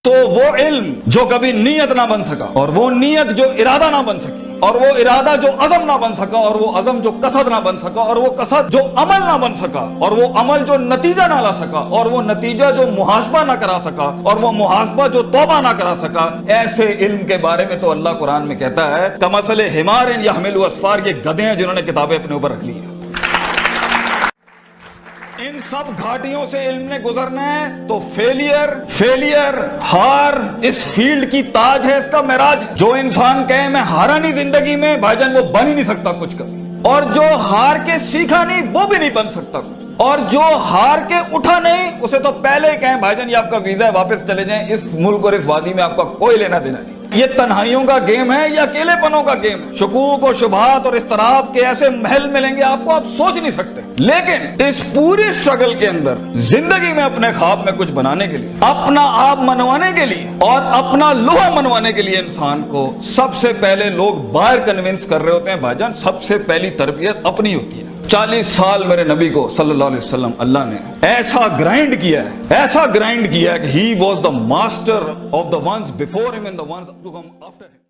تو وہ علم جو کبھی نیت نہ بن سکا، اور وہ نیت جو ارادہ نہ بن سکی، اور وہ ارادہ جو عزم نہ بن سکا، اور وہ عزم جو قصد نہ بن سکا، اور وہ قصد جو عمل نہ بن سکا، اور وہ عمل جو نتیجہ نہ لا سکا، اور وہ نتیجہ جو محاسبہ نہ کرا سکا، اور وہ محاسبہ جو توبہ نہ کرا سکا، ایسے علم کے بارے میں تو اللہ قرآن میں کہتا ہے کمثل حمار یحمل اسفار، یہ گدھے ہیں جنہوں نے کتابیں اپنے اوپر رکھ لی ہیں۔ ان سب گھاٹیوں سے علم نے گزرنا ہے تو فیلئر ہار اس فیلڈ کی تاج ہے، اس کا معراج ہے۔ جو انسان کہے میں ہارا نہیں زندگی میں، بھائی جان وہ بن ہی نہیں سکتا کچھ کبھی، اور جو ہار کے سیکھا نہیں وہ بھی نہیں بن سکتا کچھ، اور جو ہار کے اٹھا نہیں اسے تو پہلے ہی کہیں بھائی جان یہ آپ کا ویزا ہے، واپس چلے جائیں، اس ملک اور اس وادی میں آپ کا کوئی لینا دینا نہیں۔ یہ تنہائیوں کا گیم ہے یا اکیلے پنوں کا گیم ہے؟ شکوک و شبہات اور اضطراب کے ایسے محل ملیں گے آپ کو، آپ سوچ نہیں سکتے۔ لیکن اس پوری سٹرگل کے اندر زندگی میں اپنے خواب میں کچھ بنانے کے لیے، اپنا آپ منوانے کے لیے، اور اپنا لوہا منوانے کے لیے انسان کو سب سے پہلے لوگ باہر کنونس کر رہے ہوتے ہیں، بھائی جان سب سے پہلی تربیت اپنی ہوتی ہے۔ 40 سال میرے نبی کو صلی اللہ علیہ وسلم اللہ نے ایسا گرائنڈ کیا ہے کہ he was the master of the ones before him and the ones to come after ہم۔